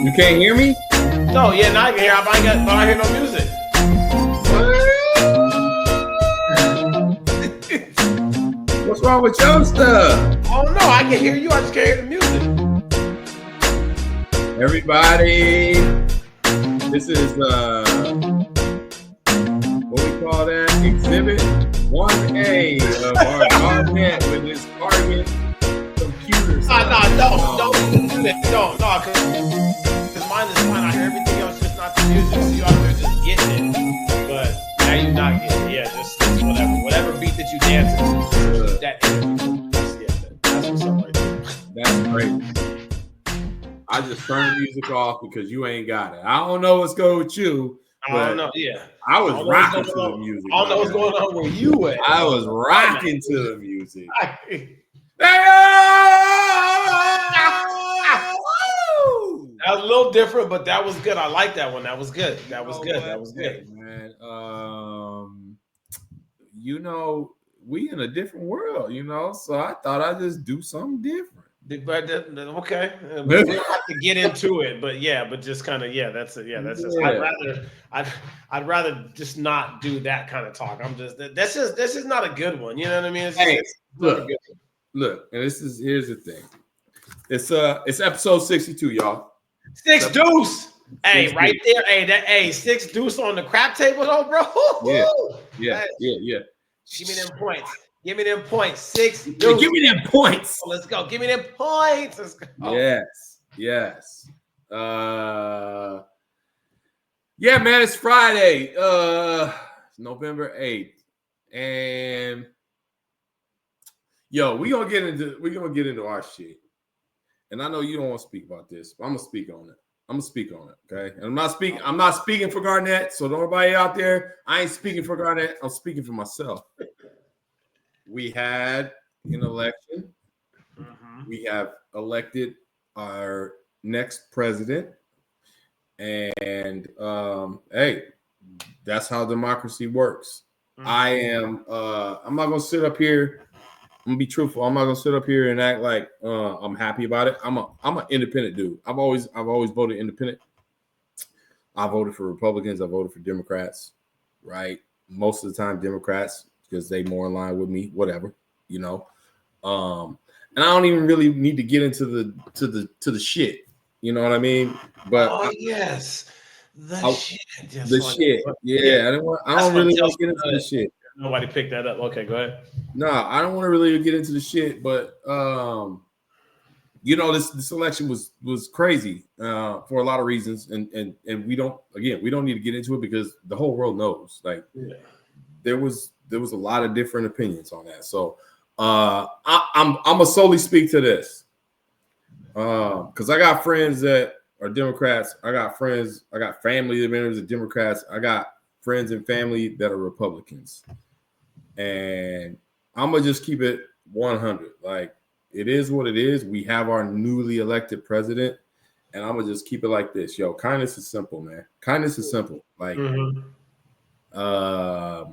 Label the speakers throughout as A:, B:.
A: You can't hear me?
B: No, yeah, now I can hear. But I hear no music.
A: What's wrong with your stuff?
B: Oh no, I can hear you. I just can't hear the music.
A: Everybody, this is what we call that? Exhibit 1A of our Garnet with his Target computer.
B: Don't do that. No, because mine is fine. I hear everything else, just not the music. So you out there just getting it, but now you're not getting it. Yeah, just whatever beat that you dance to. That's what's up right there.
A: That's great. I just turned the music off because you ain't got it. I don't know what's going with you.
B: I don't know. Yeah,
A: I was rocking to the music.
B: I don't know what's going on where you at.
A: I was rocking to the music.
B: That was a little different, but that was good. I like that one. That was good. That was good,
A: man. We in a different world, so I thought I'd just do something different.
B: Okay, we don't have to get into it, but just kind of that's it. Yeah, that's just. I'd rather just not do that kind of talk. This is not a good one. You know what I mean?
A: Look, and here's the thing. It's episode 62, y'all.
B: Six deuce. Hey, right there. Hey, six deuce on the crap table, though, bro.
A: Yeah.
B: Give me them points. Six deuce.
A: Give me them points.
B: Let's go. Give me them points. Let's go.
A: Yes. Yeah, man, it's Friday. November 8th. And yo, we're gonna get into our shit. And I know you don't want to speak about this, but I'm gonna speak on it. Okay. And I'm not speaking for Garnet. So don't nobody out there. I ain't speaking for Garnet. I'm speaking for myself. We had an election. Mm-hmm. We have elected our next president. And hey, that's how democracy works. Mm-hmm. I'm not gonna sit up here. I'm gonna be truthful. I'm not gonna sit up here and act like I'm happy about it. I'm an independent dude. I've always voted independent. I voted for Republicans. I voted for Democrats. Right, most of the time Democrats because they more in line with me. Whatever, And I don't even really need to get into the shit. You know what I mean? But
B: yes, shit.
A: The shit. Yeah, I don't really want to get into the shit.
B: Nobody picked that up. Okay, go ahead.
A: No, I don't want to really get into the shit, but this election was crazy for a lot of reasons, and we don't need to get into it because the whole world knows. Like there was a lot of different opinions on that. So I'm gonna solely speak to this because I got friends that are Democrats. I got family members of Democrats. I got friends and family that are Republicans. And I'm going to just keep it 100. Like, it is what it is. We have our newly elected president. And I'm going to just keep it like this. Yo, kindness is simple, man. Kindness is simple. Like, there's a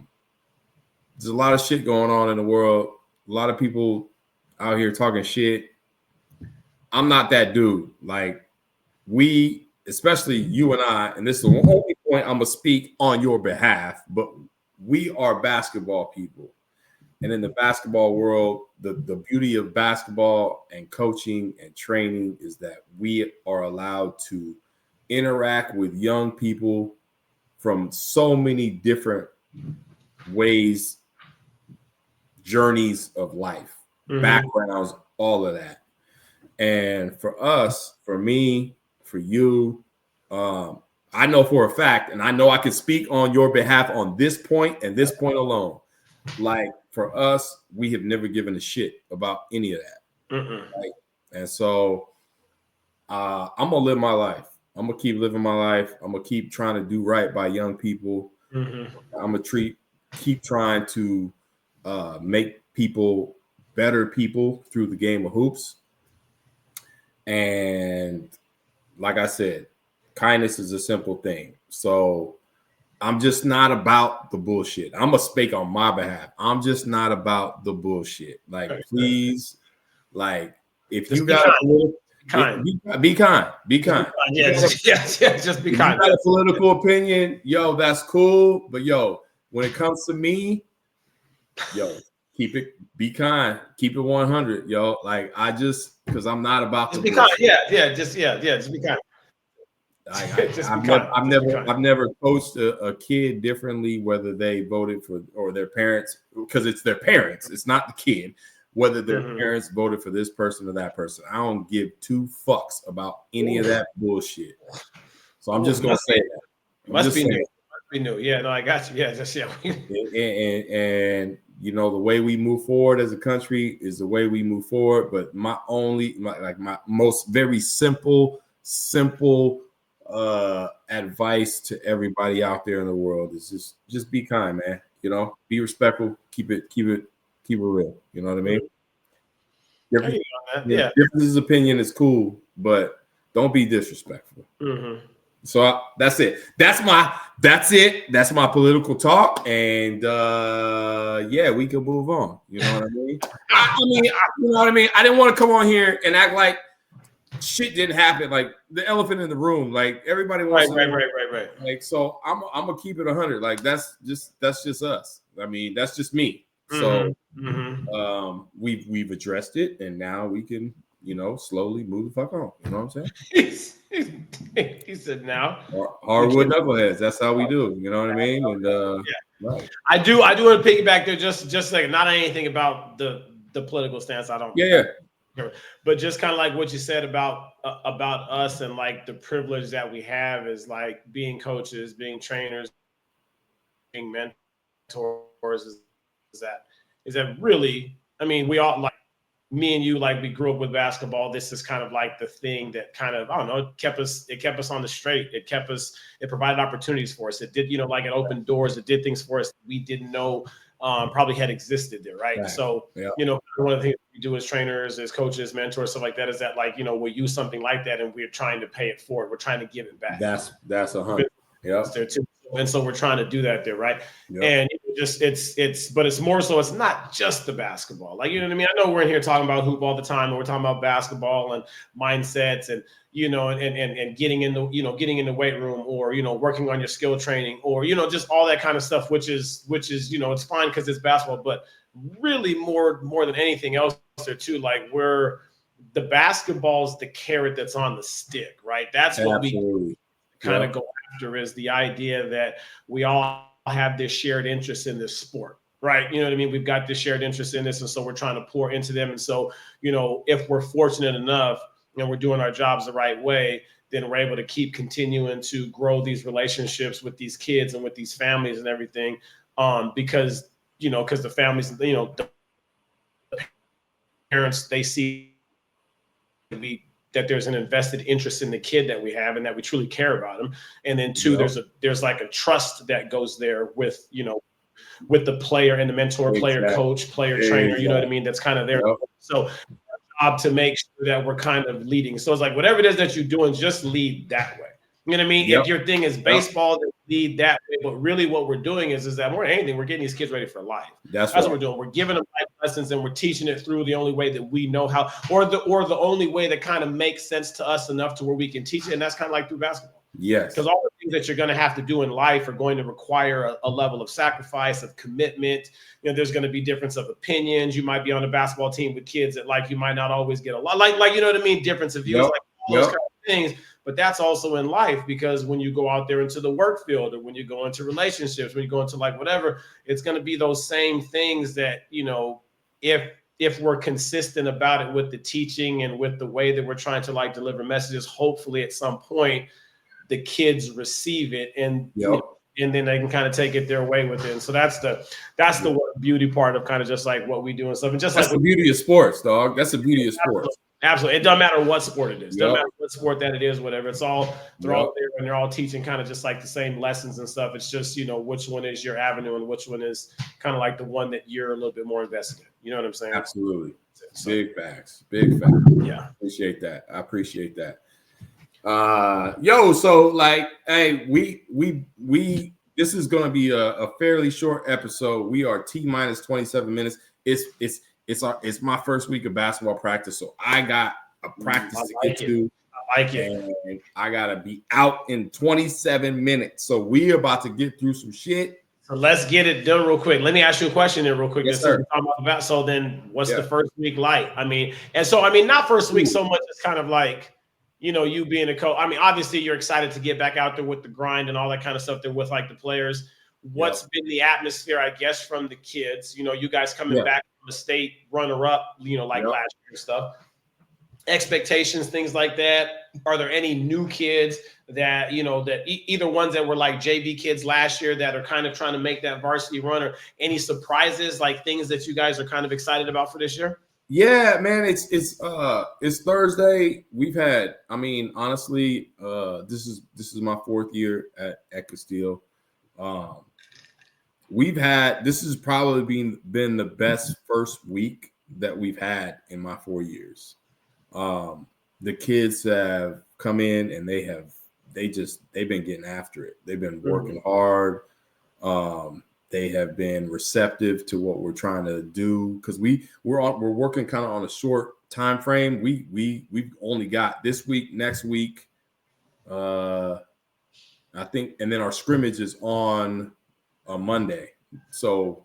A: lot of shit going on in the world. A lot of people out here talking shit. I'm not that dude. Like, especially you and I, and this is the only point I'm going to speak on your behalf, but we are basketball people. And in the basketball world, the beauty of basketball and coaching and training is that we are allowed to interact with young people from so many different ways, journeys of life, backgrounds, all of that. And for us, for me, for you, I know for a fact, and I know I can speak on your behalf on this point and this point alone. Like for us, we have never given a shit about any of that. Right? And so I'm gonna live my life. I'm gonna keep living my life. I'm gonna keep trying to do right by young people. I'm gonna keep trying to make people better people through the game of hoops. And like I said, kindness is a simple thing. So I'm just not about the bullshit. I'm going to speak on my behalf. I'm just not about the bullshit. Like, please, like, if you got
B: kind.
A: Be kind. Be kind.
B: Yeah, just be kind.
A: If you got a political opinion, yo, that's cool. But yo, when it comes to me, yo, be kind, keep it 100, yo. Like because I'm not about
B: just
A: to
B: be kind. Just be kind.
A: I've never coached a kid differently, whether they voted for or their parents, because it's their parents. It's not the kid. Whether their parents voted for this person or that person. I don't give two fucks about any of that bullshit. So I'm just gonna say that.
B: Must be new. Yeah, no, I got you. Yeah,
A: and you know, the way we move forward as a country is the way we move forward. But my most very simple advice to everybody out there in the world is just be kind, man. You know, be respectful, keep it real. You know what I mean? Differences of opinion is cool, but don't be disrespectful. So that's it. That's my political talk, and yeah, we can move on. You know what I mean? You know what I mean? I didn't want to come on here and act like shit didn't happen. Like the elephant in the room. Like everybody wants
B: right.
A: Like, so I'm gonna keep it 100. Like that's just us. I mean, that's just me. So we've addressed it, and now we can, you know, slowly move the fuck on. You know what I'm saying?
B: He said now.
A: Hardwood knuckleheads. That's how we do. You know what I mean? And right.
B: I do want to piggyback there, just like not anything about the political stance. I don't.
A: Yeah.
B: But just kind of like what you said about us and like the privilege that we have is like being coaches, being trainers, being mentors. Is that really? I mean, we all, like me and you, like we grew up with basketball. This is kind of like the thing that kind of, I don't know, it kept us on the straight. It provided opportunities for us. It did, you know, like it opened doors. It did things for us we didn't know probably had existed there, right? So, you know, one of the things we do as trainers, as coaches, mentors, stuff like that, is that, like, you know, we use something like that and we're trying to pay it forward. We're trying to give it back.
A: That's 100. Yeah.
B: And so we're trying to do that there, right? Yep. And but it's more so, it's not just the basketball. Like, you know what I mean? I know we're in here talking about hoop all the time, and we're talking about basketball and mindsets and, you know, and getting in the weight room, or, you know, working on your skill training, or, you know, just all that kind of stuff, which is, you know, it's fine because it's basketball, but really more than anything else there too, like the basketball's the carrot that's on the stick, right? That's what we kind of go after, is the idea that we all have this shared interest in this sport, right? You know what I mean? We've got this shared interest in this, and so we're trying to pour into them. And so, you know, if we're fortunate enough and we're doing our jobs the right way, then we're able to keep continuing to grow these relationships with these kids and with these families and everything, because the families, you know, the parents, they see that there's an invested interest in the kid that we have, and that we truly care about them. And then two, there's like a trust that goes there with, you know, with the player and the mentor, player coach, player trainer, you know what I mean? That's kind of there. So job to make sure that we're kind of leading. So it's like, whatever it is that you're doing, just lead that way. You know what I mean? If your thing is baseball, then lead that way. But really what we're doing is that more than anything, we're getting these kids ready for life. That's what we're doing. We're giving them life lessons, and we're teaching it through the only way that we know how, or the only way that kind of makes sense to us enough to where we can teach it. And that's kind of like through basketball. Yes. Because all the things that you're going to have to do in life are going to require a level of sacrifice, of commitment. You know, there's going to be difference of opinions. You might be on a basketball team with kids that, like, you might not always get a lot, like you know what I mean? Difference of views, like all those kind of things. But that's also in life, because when you go out there into the work field, or when you go into relationships, when you go into like whatever, it's going to be those same things that, you know, if we're consistent about it with the teaching and with the way that we're trying to like deliver messages, hopefully at some point the kids receive it, and you know, and then they can kind of take it their way with it. And so that's the beauty part of kind of just like what we do and stuff. And just
A: that's
B: like
A: the beauty of sports, dog. That's the beauty of sports.
B: Absolutely. It doesn't matter what sport it is. It doesn't matter what sport that it is, whatever. It's all, they're all there, and they're all teaching kind of just like the same lessons and stuff. It's just, you know, which one is your avenue and which one is kind of like the one that you're a little bit more invested in. You know what I'm saying?
A: Absolutely.
B: So,
A: big facts. Yeah. Appreciate that. I appreciate that. So like, hey, we this is going to be a fairly short episode. We are T-minus 27 minutes. It's my first week of basketball practice, so I got a practice to
B: like
A: get to.
B: I like it.
A: And I gotta be out in 27 minutes. So we about to get through some shit.
B: So let's get it done real quick. Let me ask you a question then real quick.
A: Yes, sir.
B: So then what's the first week like? I mean, not first week so much as kind of like, you being a coach. I mean, obviously you're excited to get back out there with the grind and all that kind of stuff there with like the players. What's been the atmosphere, I guess, from the kids? You guys coming back from the state runner-up, last year and stuff. Expectations, things like that. Are there any new kids that either ones that were like JV kids last year that are kind of trying to make that varsity run, or any surprises, like things that you guys are kind of excited about for this year?
A: Yeah, man, it's Thursday. We've had, I mean, honestly, this is my 4th year at Castile. This has probably been the best first week that we've had in my 4 years. The kids have come in and they've been getting after it. They've been working hard. They have been receptive to what we're trying to do, because we're working kind of on a short time frame. We've only got this week, next week, I think, and then our scrimmage is on a Monday. So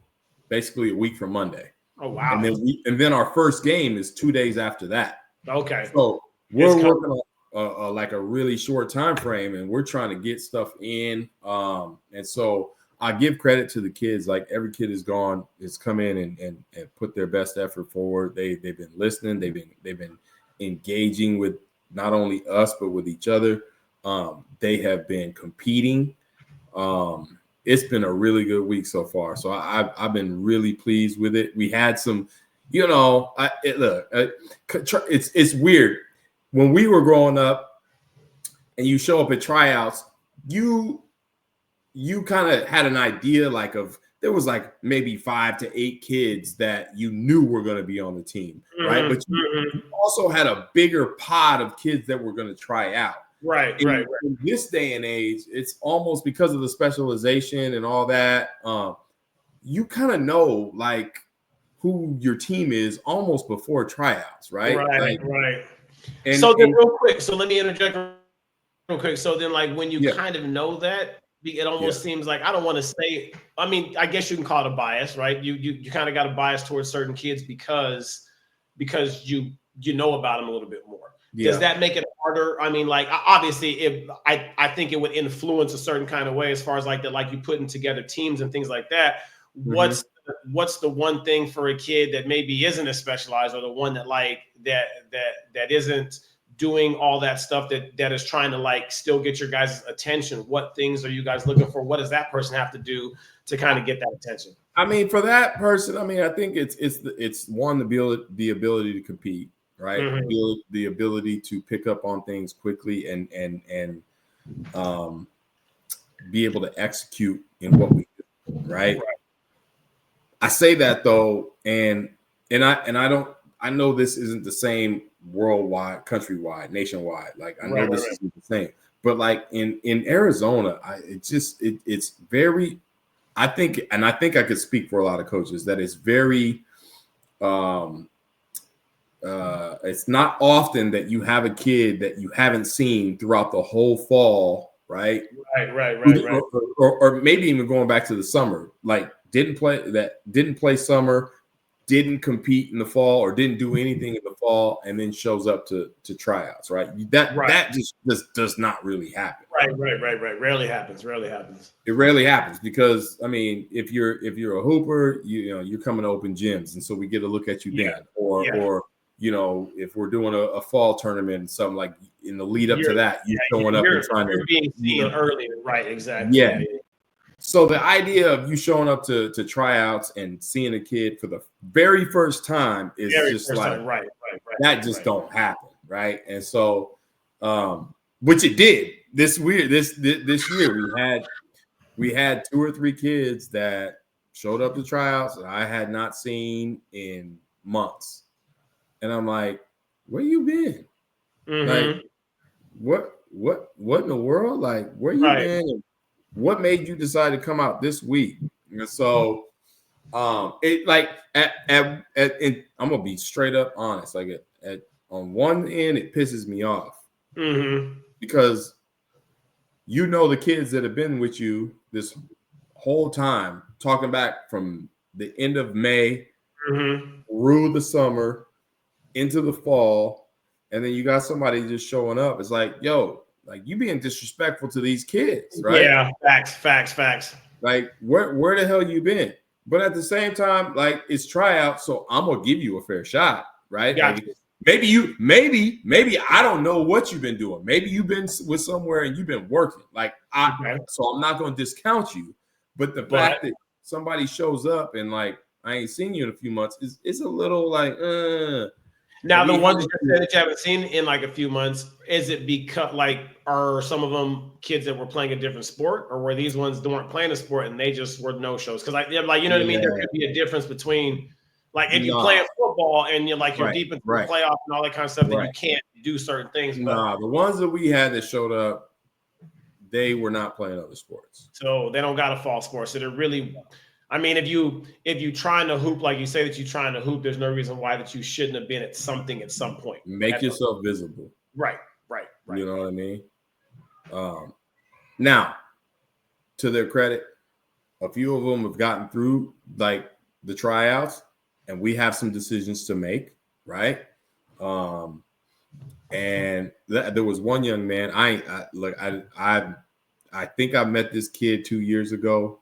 A: basically a week from Monday.
B: Oh wow!
A: And then our first game is 2 days after that.
B: Okay.
A: So we're working on like a really short time frame, and we're trying to get stuff in. And so I give credit to the kids. Like, every kid has come in and put their best effort forward. They've been listening. They've been engaging with not only us but with each other. They have been competing. It's been a really good week so far. So I've been really pleased with it. We had some, it's weird. When we were growing up and you show up at tryouts, you kind of had an idea there was like maybe 5 to 8 kids that you knew were going to be on the team, right? But you also had a bigger pot of kids that were going to try out.
B: Right.
A: In this day and age, it's almost, because of the specialization and all that, you kind of know like who your team is almost before tryouts, right?
B: Right. And so then, real quick, so let me interject real quick. So then, like, when you kind of know that, it almost seems like, I don't want to say, I mean, I guess you can call it a bias, right? You kind of got a bias towards certain kids because you know about them a little bit more. Yeah. Does that make it harder? I mean, like, obviously, I think it would influence a certain kind of way as far as like that, like you putting together teams and things like that. What's the one thing for a kid that maybe isn't as specialized, or the one that like that isn't doing all that stuff that is trying to like still get your guys' attention? What things are you guys looking for? What does that person have to do to kind of get that attention?
A: I mean, for that person, I mean, I think it's one, the ability to compete, right? The ability to pick up on things quickly and be able to execute in what we do, right? I say that though, and I know this isn't the same worldwide, countrywide, nationwide. Like, I know this isn't the same, but like in Arizona, it's very, I think I could speak for a lot of coaches that it's very, it's not often that you have a kid that you haven't seen throughout the whole fall, right?
B: Right.
A: Or maybe even going back to the summer, like didn't play summer, didn't compete in the fall, or didn't do anything in the fall, and then shows up to tryouts, right? That just does not really happen.
B: Right. Rarely happens.
A: It rarely happens because, I mean, if you're a hooper, you're coming to open gyms, and so we get a look at you then, or if we're doing a fall tournament and something, like in the lead up to that, you're showing up and trying to
B: being seen earlier, right? Exactly.
A: Yeah. So the idea of you showing up to tryouts and seeing a kid for the very first time is right. That just don't happen, right? And so, which it did this year. We had 2 or 3 kids that showed up to tryouts that I had not seen in months, and I'm like, where you been? Like, what in the world? Like, where you been? And what made you decide to come out this week? And so, it like and I'm gonna be straight up honest. Like on one end, it pisses me off
B: Mm-hmm.
A: because you know the kids that have been with you this whole time, talking back from the end of May through the summer into the fall, and then you got somebody just showing up. It's like, yo, like you being disrespectful to these kids, right?
B: Yeah, facts.
A: Like, where the hell you been? But at the same time, like it's tryouts, so I'm gonna give you a fair shot, right?
B: Gotcha.
A: Like, maybe I don't know what you've been doing. Maybe you've been with somewhere and you've been working. Like so I'm not gonna discount you. But the fact that somebody shows up and like I ain't seen you in a few months is a little like
B: Now the ones that you haven't seen in like a few months, is it because like are some of them kids that were playing a different sport, or were these ones that weren't playing a sport and they just were no shows? Because like you know what I mean, there could be a difference between like if you play football and you're like you're deep into the playoff and all that kind of stuff, then you can't do certain things.
A: Nah, the ones that we had that showed up, they were not playing other sports,
B: so they don't got a fall sport. So they're really. I mean, if you trying to hoop, like you say that you're trying to hoop, there's no reason why that you shouldn't have been at something at some point.
A: Make yourself visible.
B: Right.
A: You know what I mean? Now, to their credit, a few of them have gotten through like the tryouts, and we have some decisions to make, right? And there was one young man. I think I met this kid 2 years ago.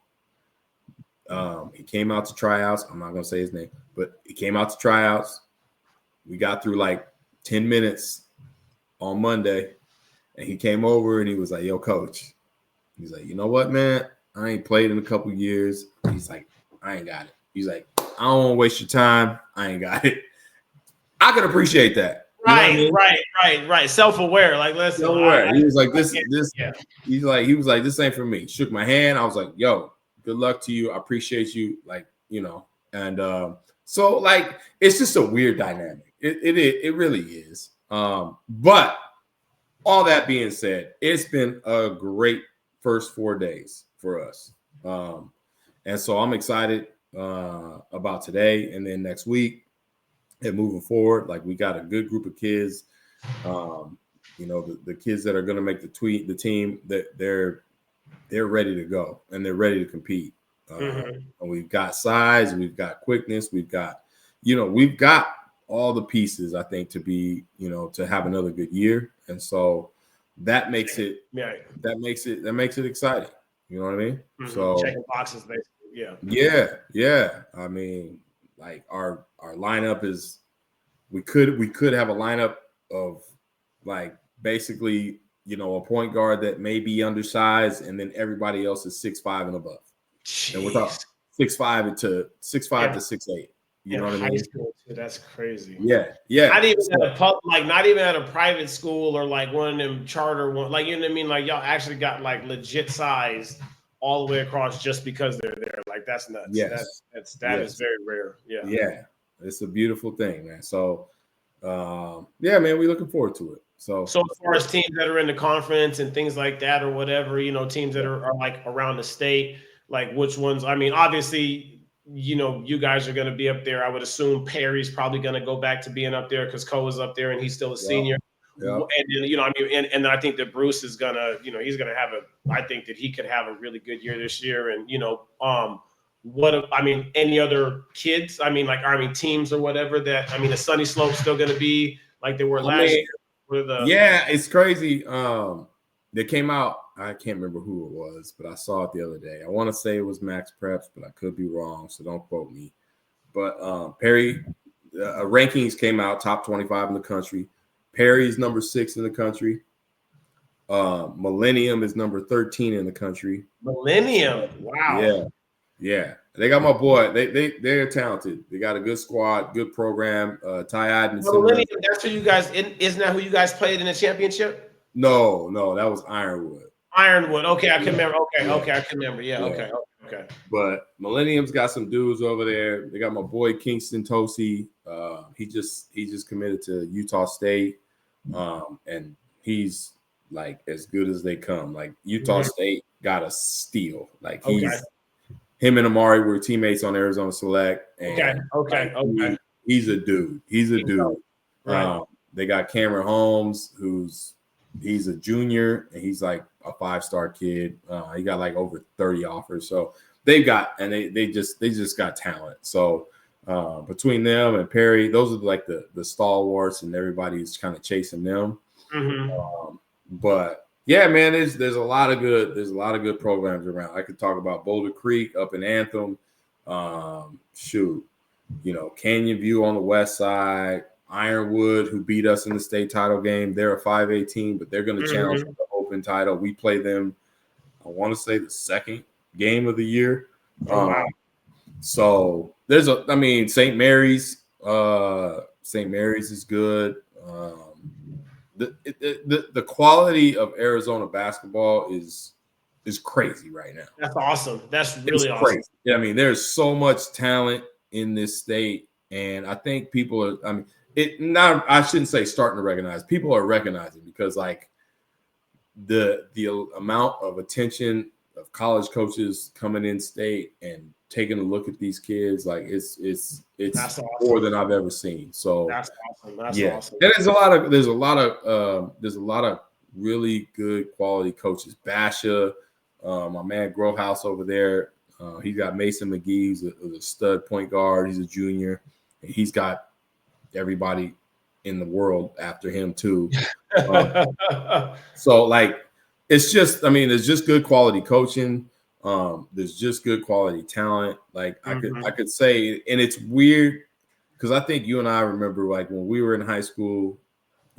A: He came out to tryouts. I'm not gonna say his name, but he came out to tryouts. We got through like 10 minutes on Monday, and he came over and he was like, "Yo, coach." He's like, "You know what, man? I ain't played in a couple years." He's like, "I ain't got it." He's like, "I don't want to waste your time. I ain't got it." I can appreciate that.
B: Right. Self-aware. Like, listen.
A: Self-aware. He was like, this. Yeah. He was like, "This ain't for me." Shook my hand. I was like, "Yo, good luck to you. I appreciate you." Like, you know, and so like it's just a weird dynamic. It really is. But all that being said, it's been a great first 4 days for us. And so I'm excited about today and then next week and moving forward. Like we got a good group of kids. You know, the kids that are going to make the team, that they're ready to go and they're ready to compete. And we've got size, we've got quickness, we've got all the pieces, I think, to be, to have another good year. And so that makes it exciting. You know what I mean? So
B: checking boxes, basically.
A: Yeah. I mean, like our lineup is, we could have a lineup of like basically, a point guard that may be undersized, and then everybody else is 6'5" and above. Jeez. And we're talking 6'5" to 6'8". You know what I mean?
B: High school too. That's crazy.
A: Yeah.
B: Not even at a private school or like one of them charter one. Like, you know what I mean? Like y'all actually got like legit size all the way across just because they're there. Like that's nuts.
A: Yes.
B: That is very rare. Yeah.
A: Yeah. It's a beautiful thing, man. So, man, we're looking forward to it. So
B: as far as teams that are in the conference and things like that or whatever, teams that are like around the state, like which ones? I mean, obviously, you guys are going to be up there. I would assume Perry's probably going to go back to being up there because Cole is up there and he's still a senior. Yeah. And then, and I think that Bruce is going to, he's going to I think that he could have a really good year this year. And, any other kids? Teams or whatever the Sunny Slope's still going to be like they were last year.
A: It's crazy. They came out. I can't remember who it was, but I saw it the other day. I want to say it was Max Preps, but I could be wrong, so don't quote me. But Perry rankings came out, top 25 in the country. Perry's number 6 in the country. Millennium is number 13 in the country.
B: Millennium, wow.
A: Yeah. They got my boy. They're talented. They got a good squad, good program. Ty Adams.
B: Millennium, that's who you guys. Isn't that who you guys played in the championship?
A: No, that was Ironwood.
B: Okay, I can remember. Okay, I can remember. Yeah. Okay.
A: But Millennium's got some dudes over there. They got my boy Kingston Tosi. He just committed to Utah State, and he's like as good as they come. Like Utah State got a steal. Like him and Amari were teammates on Arizona Select. And
B: okay.
A: He's a dude. Right. They got Cameron Holmes, he's a junior, and he's like a 5-star kid. He got like over 30 offers. So they just got talent. So between them and Perry, those are like the stalwarts, and everybody's kind of chasing them.
B: Mm-hmm.
A: But yeah, man, there's a lot of good programs around. I could talk about Boulder Creek up in Anthem. Canyon View on the west side, Ironwood, who beat us in the state title game. They're a 5A team, but they're going to challenge for the open title. We play them, I want to say, the second game of the year. So there's St. Mary's. St. Mary's is good. The quality of Arizona basketball is crazy right now.
B: That's awesome. That's really awesome.
A: Crazy. Yeah, there's so much talent in this state, and I think people are. I shouldn't say starting to recognize. People are recognizing because like the amount of attention of college coaches coming in state and taking a look at these kids, like it's
B: awesome.
A: More than I've ever seen. So
B: that's awesome. That's awesome.
A: And there's a lot of really good quality coaches. Basha, my man Growhouse over there. He's got Mason McGee, who's a stud point guard. He's a junior. And he's got everybody in the world after him too. So like, it's just, there's just good quality coaching. There's just good quality talent. Like I could say, and it's weird because I think you and I remember like when we were in high school,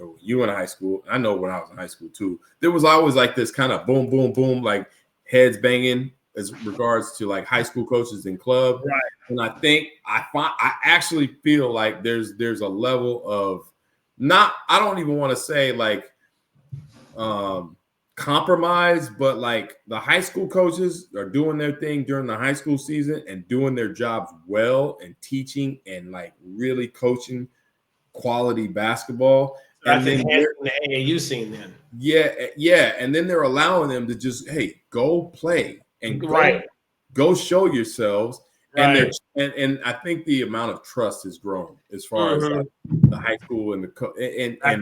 A: or you in high school. I know when I was in high school too, there was always like this kind of boom, boom, boom, like heads banging as regards to like high school coaches in club.
B: Right.
A: And I actually feel like there's a level of I don't even want to say like compromise, but like the high school coaches are doing their thing during the high school season and doing their jobs well and teaching and like really coaching quality basketball.
B: So and then the AAU scene then.
A: Yeah. And then they're allowing them to just, hey, go play and go show yourselves. Right. And I think the amount of trust has grown as far as like the high school and
B: that's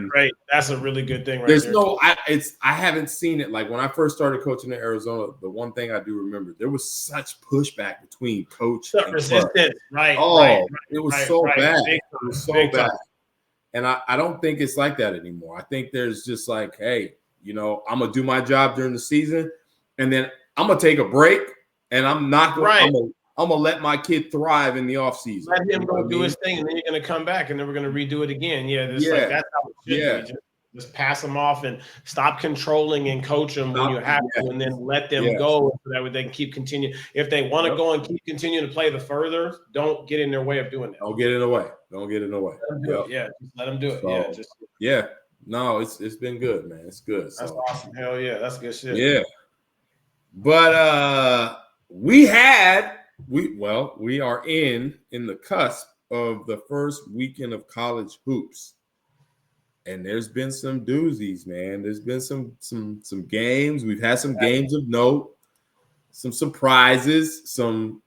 B: great. That's a really good thing.
A: There's I haven't seen it. Like when I first started coaching in Arizona, the one thing I do remember, there was such pushback between coach and
B: resistance. Right.
A: It was so bad. It was so bad. And I don't think it's like that anymore. I think there's just like, hey, I'm gonna do my job during the season, and then I'm gonna take a break, and I'm not going. I'm gonna let my kid thrive in the off season.
B: Let him go do his thing, and then you're gonna come back, and then we're gonna redo it again. Like that's how it should be. Just pass them off and stop controlling and coach them when you have to, and then let them go so that way they can keep continuing. If they want to go and keep continuing to play the further, don't get in their way of doing that.
A: Don't get in the way.
B: Just let them do it.
A: So, no, it's been good, man. It's good.
B: That's awesome. Hell yeah, that's good shit.
A: Yeah, but we are in the cusp of the first weekend of college hoops. And there's been some doozies, man. There's been some games. We've had some games of note, some surprises, some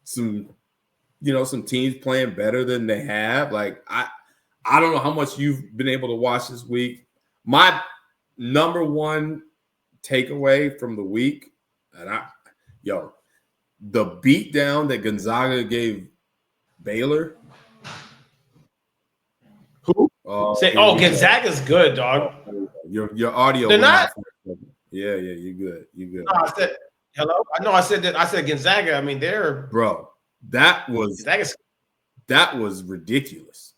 A: teams playing better than they have. Like I don't know how much you've been able to watch this week. My number one takeaway from the week, the beatdown that Gonzaga gave Baylor.
B: Who? Gonzaga's good, dog.
A: Your audio.
B: They're not.
A: Yeah, you're good. You're good.
B: No, I said hello. I said that. I said Gonzaga. They're
A: that was ridiculous.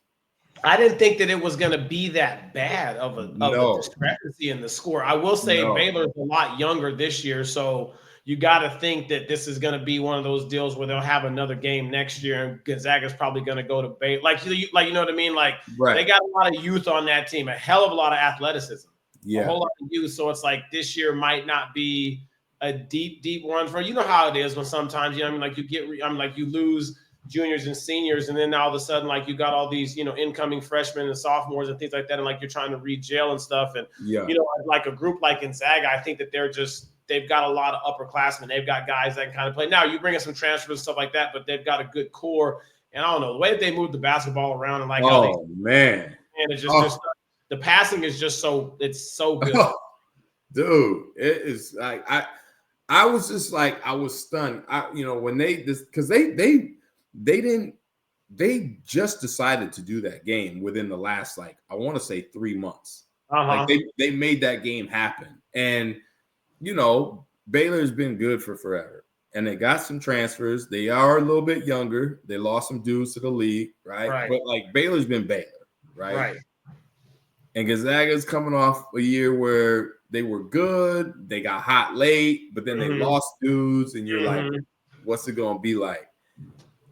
B: I didn't think that it was going to be that bad of a discrepancy in the score. I will say Baylor's a lot younger this year, so you got to think that this is going to be one of those deals where they'll have another game next year, and Gonzaga's probably going to go to Baylor. Like you know what I mean? Like they got a lot of youth on that team, a hell of a lot of athleticism, a whole lot of youth. So it's like this year might not be a deep run for how it is when sometimes like you lose juniors and seniors, and then now all of a sudden like you got all these incoming freshmen and sophomores and things like that, and like you're trying to rejail and stuff, and like a group like Gonzaga, I think that they've got a lot of upperclassmen. They've got guys that can kind of play. Now you bring in some transfers and stuff like that, but they've got a good core. And I don't know the way that they move the basketball around and like
A: man,
B: And it's just the passing is just so good.
A: Dude, it is like I was just like I was stunned. When because they just decided to do that game within the last I want to say 3 months. Like they made that game happen. And Baylor's been good for forever. And they got some transfers. They are a little bit younger. They lost some dudes to the league, right? But Baylor's been Baylor, right?
B: Right.
A: And Gonzaga's coming off a year where they were good. They got hot late, but then they lost dudes, and you're like, what's it gonna be like?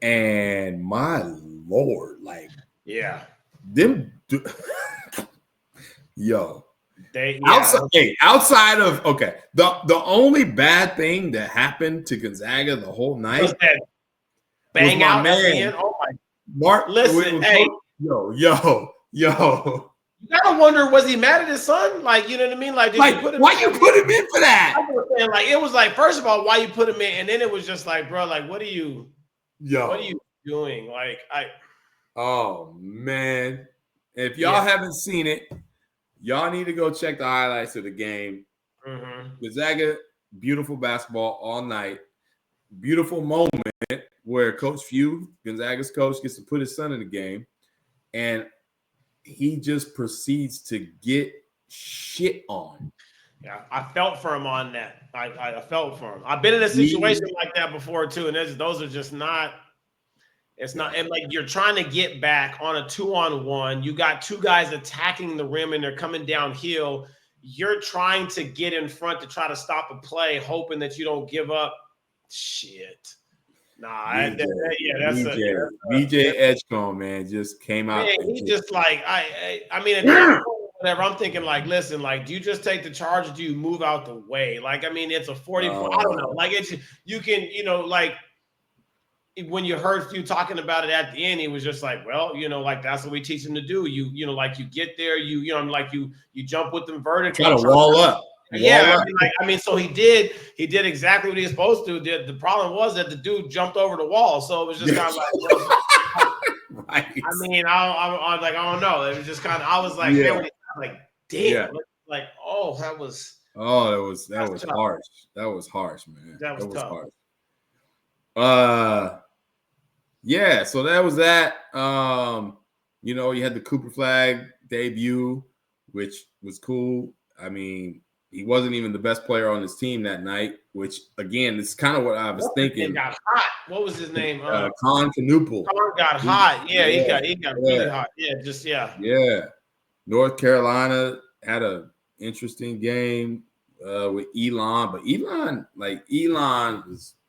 A: And my Lord, them yo. Outside of the only bad thing that happened to Gonzaga the whole night was that
B: bang out at the end. Oh my
A: Mark,
B: listen, hey,
A: yo.
B: You gotta wonder, was he mad at his son? You know what I mean? Did you put him
A: why you put him in for that?
B: I was saying, it was first of all, why you put him in, and then it was just bro, what are you doing?
A: Oh man, if y'all haven't seen it, y'all need to go check the highlights of the game. Gonzaga, beautiful basketball all night. Beautiful moment where Coach Few, Gonzaga's coach, gets to put his son in the game, and he just proceeds to get shit on.
B: Yeah, I felt for him on that. I felt for him. I've been in a situation like that before too, and those are just not. It's not, and you're trying to get back on a 2-on-1. You got two guys attacking the rim, and they're coming downhill. You're trying to get in front to try to stop a play, hoping that you don't give up. Shit. Nah, BJ
A: Edgecombe, man, just came out.
B: Man, he just I mean, whatever. I'm thinking listen, do you just take the charge or do you move out the way? It's a 40 point. I don't know. You can, when you heard Few talking about it at the end, he was just well, that's what we teach him to do. You get there, you jump with them vertically.
A: Try to wall up.
B: Yeah, so he did exactly what he was supposed to. The problem was that the dude jumped over the wall, so it was just kind of
A: right.
B: I don't know. It was just kind of. I was man, damn.
A: Yeah.
B: That was.
A: Oh, that was harsh. That was harsh, man.
B: That was tough.
A: Harsh. Yeah. So that was that. You had the Cooper Flag debut, which was cool. I mean, he wasn't even the best player on his team that night, which again, is kind of what I was thinking.
B: He got hot. What was his name?
A: Con Knuppel.
B: Con got hot. Yeah, he got really hot. Yeah,
A: Yeah. North Carolina had an interesting game with Elon, but Elon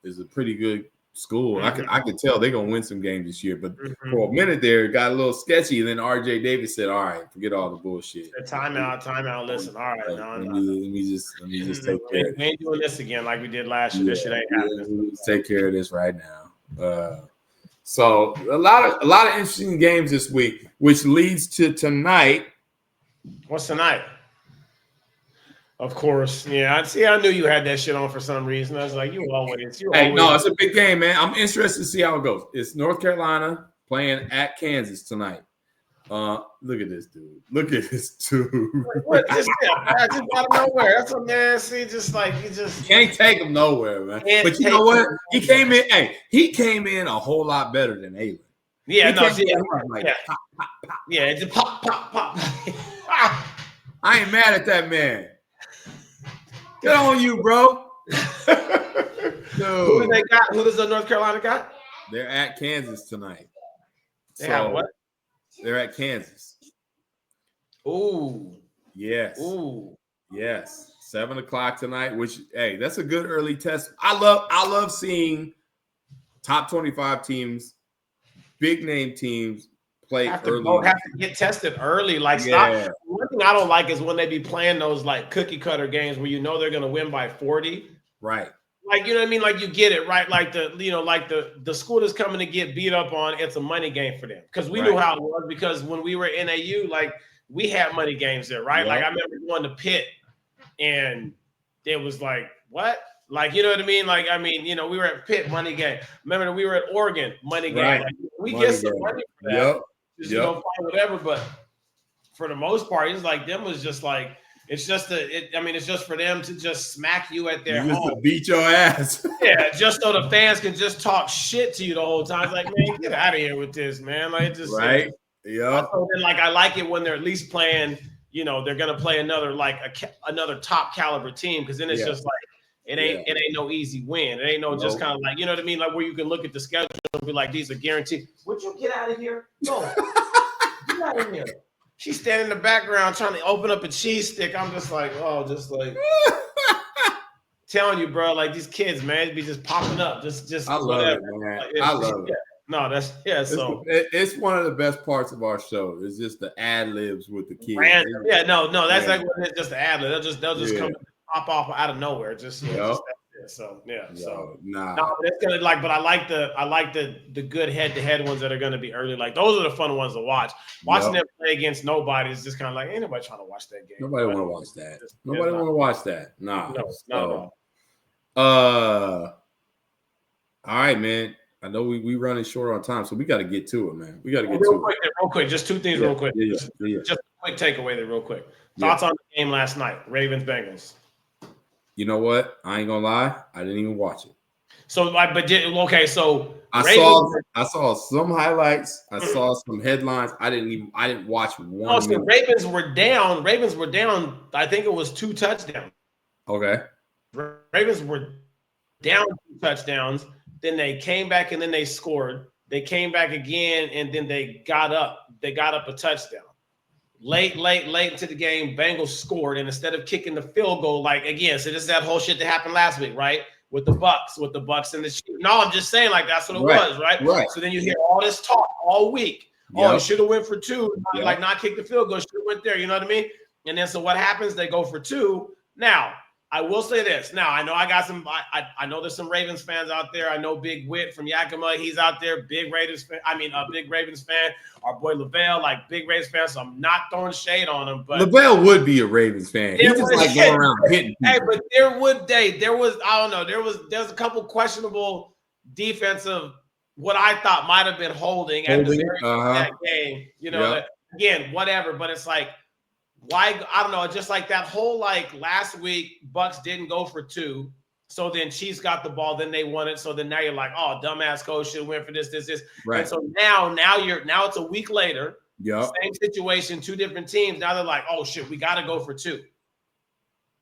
A: is a pretty good school. I could tell they're gonna win some games this year, but for a minute there, it got a little sketchy. And then RJ Davis said, "All right, forget all the bullshit.
B: Timeout. Listen, all right,
A: let me just take care.
B: We ain't doing this again like we did last year. This shit ain't happening.
A: Let's take care of this right now." So a lot of interesting games this week, which leads to tonight.
B: What's tonight? Of course, yeah. I knew you had that shit on for some reason. I was like, no,
A: it's a big game, man. I'm interested to see how it goes. It's North Carolina playing at Kansas tonight. Look at this dude.
B: What, just out of nowhere. That's what man. See, you
A: can't take him nowhere, man. But you know what? He came in. Hey, he came in a whole lot better than Aylen.
B: Yeah,
A: it's pop. I ain't mad at that man. Good on you, bro.
B: Who do they got? Who does the North Carolina got?
A: They're at Kansas tonight.
B: Have what?
A: They're at Kansas.
B: Ooh.
A: Yes.
B: Ooh.
A: Yes. 7:00 tonight. Which, hey, that's a good early test. I love seeing top 25 teams, big name teams play early.
B: Have to get tested early. Stop. One thing I don't like is when they be playing those cookie cutter games where they're gonna win by 40.
A: Right.
B: You know what I mean? You get it, right? The school that's coming to get beat up on, it's a money game for them. Because we knew how it was, because when we were in AU, we had money games there, right? Yep. I remember going to Pitt and it was what? You know what I mean? We were at Pitt, money game. Remember we were at Oregon, money game.
A: Right.
B: We get some money for that.
A: Yep.
B: Just, fine, whatever, but for the most part, it's like them was just like it's just it's just for them to just smack you at their home.
A: To beat your ass.
B: Yeah, just so the fans can just talk shit to you the whole time. It's like, man, get out of here with this, man. Like, just
A: right. Yeah.
B: Like, I like it when they're at least playing. You know, they're gonna play another another top caliber team because then it's just like it ain't no easy win. It ain't no just kind of like, you know what I mean, like where you can look at the schedule and be like, these are guaranteed. Would you get out of here? No, get out of here. She's standing in the background trying to open up a cheese stick. I'm just like, telling you, bro, like these kids, man, it be just popping up. Just
A: I love it, man. Like, I love it.
B: No, that's so
A: it's one of the best parts of our show. It's just the ad libs with the kids.
B: That's like when it's just the ad lib. They'll just come pop off out of nowhere. So it's gonna but I like the good head-to-head ones that are gonna be early. Like those are the fun ones to watch. Watching them play against nobody is just kind of like ain't nobody trying to watch that game.
A: Nobody want to watch that. Nobody want to watch that. Nah.
B: No.
A: All right, man. I know we running short on time, so we got to get to it, man. We got to get
B: real quick. Just two things, real quick. Just a quick takeaway there, real quick. Thoughts on the game last night, Ravens Bengals.
A: You know what? I ain't gonna lie. I didn't even watch it.
B: So, So
A: I saw some highlights. I saw some headlines. I didn't watch one.
B: No, so Ravens were down. I think it was 2 touchdowns.
A: Okay.
B: Ravens were down 2 touchdowns. Then they came back and then they scored. They came back again and then they got up. They got up a touchdown. Late into the game, Bengals scored. And instead of kicking the field goal, like again, so this is that whole shit that happened last week, right? With the Bucks and the Chiefs. No, I'm just saying like that's what it was, right?
A: Right.
B: So then you hear all this talk all week. Oh, you should have went for 2, like not kick the field goal. Should have went there. You know what I mean? And then so what happens? They go for 2. Now, I will say this. Now, I know I got some. I know there's some Ravens fans out there. I know Big Wit from Yakima. He's out there. Big Ravens fan. Big Ravens fan. Our boy Lavelle, like big Ravens fan. So I'm not throwing shade on him. But
A: Lavelle would be a Ravens fan. He just like going around hitting people.
B: Hey, but there was I don't know. There's a couple questionable defensive. What I thought might have been holding at the very end of that game. You know, again, whatever. But it's like. Why I don't know, just like that whole like last week, Bucks didn't go for 2. So then Chiefs got the ball, then they won it. So then now you're like, oh, dumbass coach should win for this.
A: Right.
B: And so now it's a week later.
A: Yeah.
B: Same situation, 2 different teams. Now they're like, oh shit, we gotta go for 2.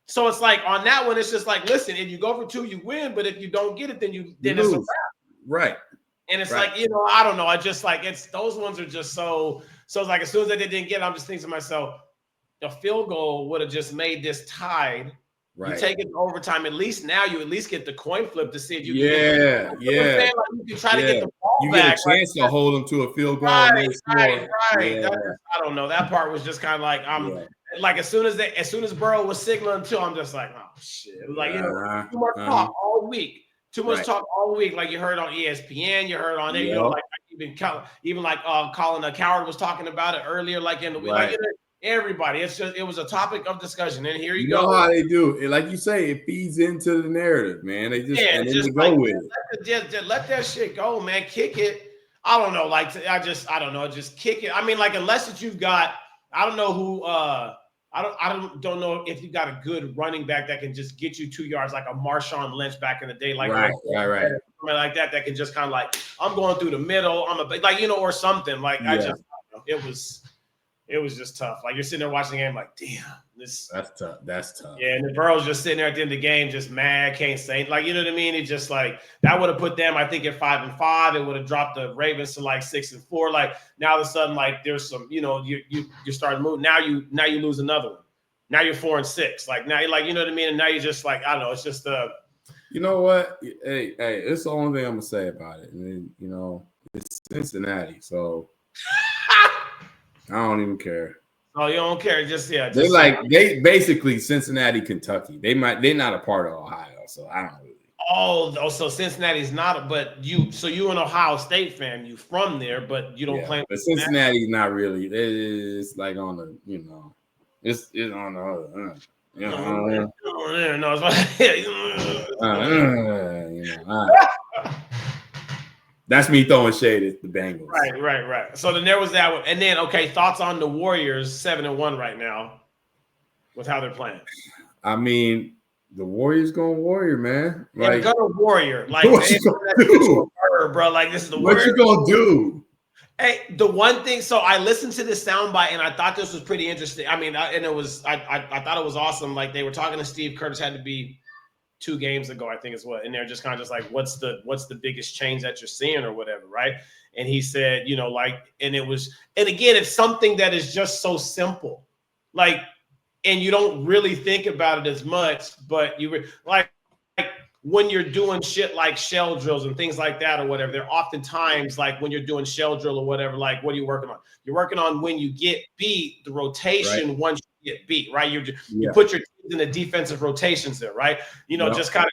B: So it's like on that one, it's just like, listen, if you go for 2, you win, but if you don't get it, then it's a wrap.
A: Right.
B: And it's like, I don't know. I just like it's those ones are just so it's like as soon as they didn't get it, I'm just thinking to myself, a field goal would have just made this tied. Right. You take it to overtime. At least now you at least get the coin flip to see if you can get like you can try to get the ball back.
A: You get a chance to hold them to a field goal.
B: Right. Yeah. I don't know. That part was just kind of like like as soon as Burrow was signaling too, I'm just like, oh shit. Like too much talk all week. Too much talk all week. Like you heard on ESPN, you heard on it, like even like Colin Coward was talking about it earlier, like in the week. Like, everybody, it was a topic of discussion, and here you go.
A: Know how they do it, like you say, it feeds into the narrative, man. They just go with it.
B: Just let that shit go, man. Kick it. I don't know, like I don't know, just kick it. I mean, like unless that you've got, I don't know who, I don't know if you got a good running back that can just get you 2 yards, like a Marshawn Lynch back in the day, like
A: right.
B: Something like that can just kind of like I'm going through the middle, or something like I don't know. It was just tough. Like you're sitting there watching the game, like, damn, that's
A: tough. That's tough.
B: Yeah, and the Burrow's just sitting there at the end of the game, just mad, can't say, like, you know what I mean? It just like that would have put them, I think, at 5-5. It would have dropped the Ravens to like 6-4. Like now, all of a sudden, like there's some, you're starting to move. Now you lose another one. Now you're 4-6. Like now you're like, you know what I mean? And now you're just like, I don't know. It's just
A: You know what? Hey, it's the only thing I'm gonna say about it. And then, it's Cincinnati, so. I don't even care.
B: Oh, you don't care?
A: They basically Cincinnati, Kentucky. They're not a part of Ohio, so I don't really.
B: Oh, so Cincinnati's not, but you an Ohio State fan. You from there, but you don't claim.
A: But Cincinnati's not really. It's like on the, it's on the other. That's me throwing shade at the Bengals.
B: Right. So then there was that one. And then, okay, thoughts on the Warriors 7-1 right now with how they're playing.
A: I mean, the Warriors going Warrior, man.
B: Like, they're gonna Warrior. Like,
A: what you gonna do?
B: Bro, like, this is the
A: what
B: Warriors.
A: You gonna do?
B: Hey, the one thing, so I listened to this soundbite and I thought this was pretty interesting. I mean, I thought it was awesome. Like, they were talking to Steve Curtis, had to be 2 games ago, I think is what, and they're just kind of just like, what's the biggest change that you're seeing or whatever, right? And he said, you know, like, and again, it's something that is just so simple, like, and you don't really think about it as much, but you like when you're doing shit like shell drills and things like that or whatever, they're oftentimes like when you're doing shell drill or whatever, like, what are you working on? You're working on when you get beat, the rotation once you get beat, right? You put your teams in the defensive rotations there, right? You know, just kind of,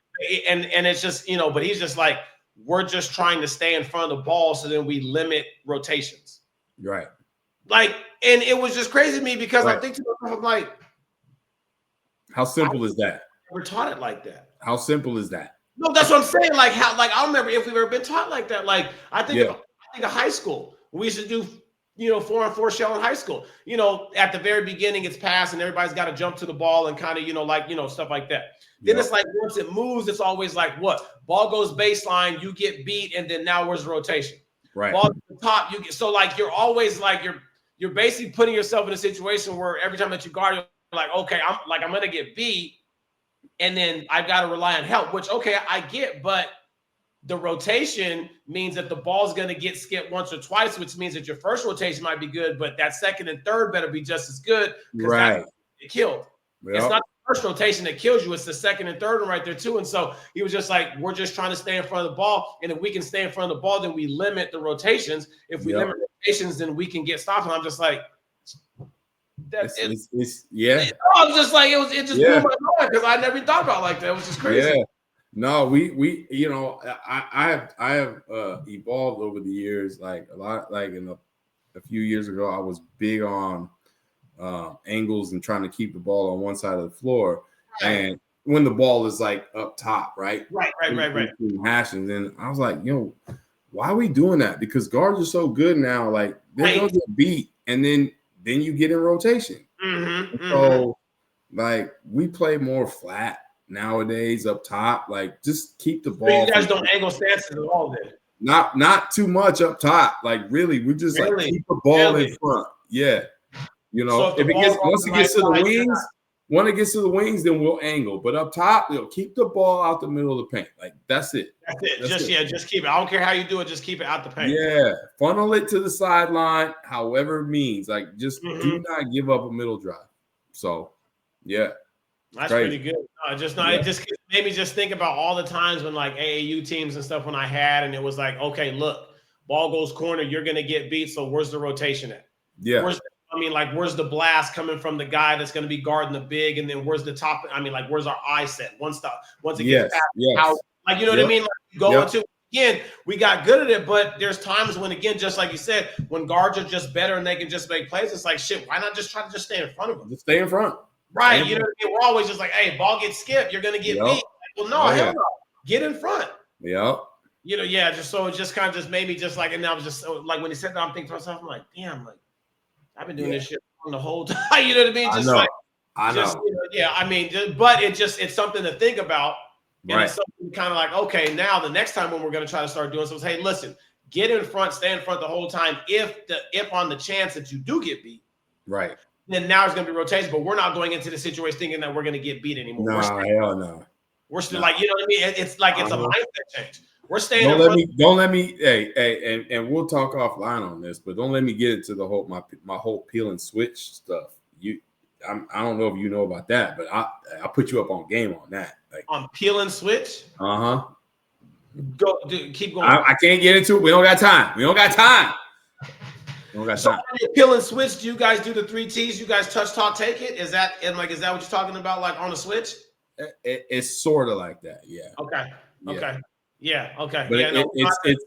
B: and it's just, you know, but he's just like, we're just trying to stay in front of the ball so then we limit rotations.
A: Right.
B: Like, and it was just crazy to me because I think to myself, I'm like,
A: how simple is that?
B: We're taught it like that.
A: How simple is that?
B: No, that's what I'm saying. Like, how, like, I don't remember if we've ever been taught like that. Like, I think of high school. We used to do, you know, 4-on-4 shell in high school. You know, at the very beginning, it's pass and everybody's got to jump to the ball and kind of, you know, like, you know, stuff like that. Then it's like once it moves, it's always like what? Ball goes baseline, you get beat, and then now where's the rotation?
A: Right.
B: Ball to the top, you get so like you're always like you're basically putting yourself in a situation where every time that you guard, you're like, okay, I'm gonna get beat. And then I've got to rely on help, which, okay, I get, but the rotation means that the ball's going to get skipped once or twice, which means that your first rotation might be good, but that second and third better be just as good.
A: Right.
B: It killed. Yep. It's not the first rotation that kills you. It's the second and third one right there too. And so he was just like, we're just trying to stay in front of the ball. And if we can stay in front of the ball, then we limit the rotations. If we limit rotations, then we can get stopped. And I'm just like,
A: I was
B: just like, it just blew my mind because I never thought about it like that. It was just crazy.
A: Yeah. No, we you know, I have evolved over the years, like a lot, like a few years ago, I was big on angles and trying to keep the ball on one side of the floor. Right. And when the ball is like up top, right. Hashing, then I was like, why are we doing that? Because guards are so good now, like they're gonna get beat, and then you get in rotation. So like we play more flat nowadays up top. Like just keep the ball.
B: So you guys don't angle stances at all then?
A: Not too much up top. Like really, we just like keep the ball in front. Yeah. You know, so if it gets once it gets to the wings, when it gets to the wings, then we'll angle. But up top, keep the ball out the middle of the paint. Like that's it.
B: That's it. Just keep it. I don't care how you do it. Just keep it out the paint.
A: Yeah, funnel it to the sideline, however it means. Like just do not give up a middle drive. So, yeah,
B: that's pretty good. It just made me just think about all the times when like AAU teams and stuff when I had, and it was like, okay, look, ball goes corner, you're gonna get beat. So where's the rotation at?
A: Yeah.
B: Where's the blast coming from the guy that's going to be guarding the big, and then where's the top? I mean, like, where's our eye set? Once it gets out, like, you know what I mean? Like, you go into again, we got good at it, but there's times when, again, just like you said, when guards are just better and they can just make plays, it's like, shit, why not just try to just stay in front of them?
A: Just stay in front.
B: Right. You know what I mean? We're always just like, hey, ball gets skipped, you're going to get beat. Like, well, no, hell no. Get in front.
A: Yeah.
B: You know, just so it just kind of just made me just like, and I was just like, when he said that, I'm thinking to myself, I'm like, damn, like, I've been doing this shit the whole time. You know what I mean? Just I know. You know, I mean, but it's something to think about. And it's something kind of like, okay, now the next time when we're going to try to start doing something, hey, listen, get in front, stay in front the whole time. If on the chance that you do get beat,
A: right,
B: then now it's going to be rotation. But we're not going into the situation thinking that we're going to get beat anymore.
A: Hell no.
B: We're still like, you know what I mean? It's like it's a mindset change. We're staying.
A: Don't let me. Hey, and we'll talk offline on this, but don't let me get into the whole my whole peel and switch stuff. I don't know if you know about that, but I put you up on game on that. Like
B: on peel and switch. Go, dude, keep going.
A: I can't get into it. We don't got time.
B: So on your peel and switch, do you guys do the 3 T's? You guys touch, talk, take it? Is that what you're talking about? Like on a switch?
A: It's sort of like that. Yeah.
B: Okay. Okay. Yeah. Okay.
A: But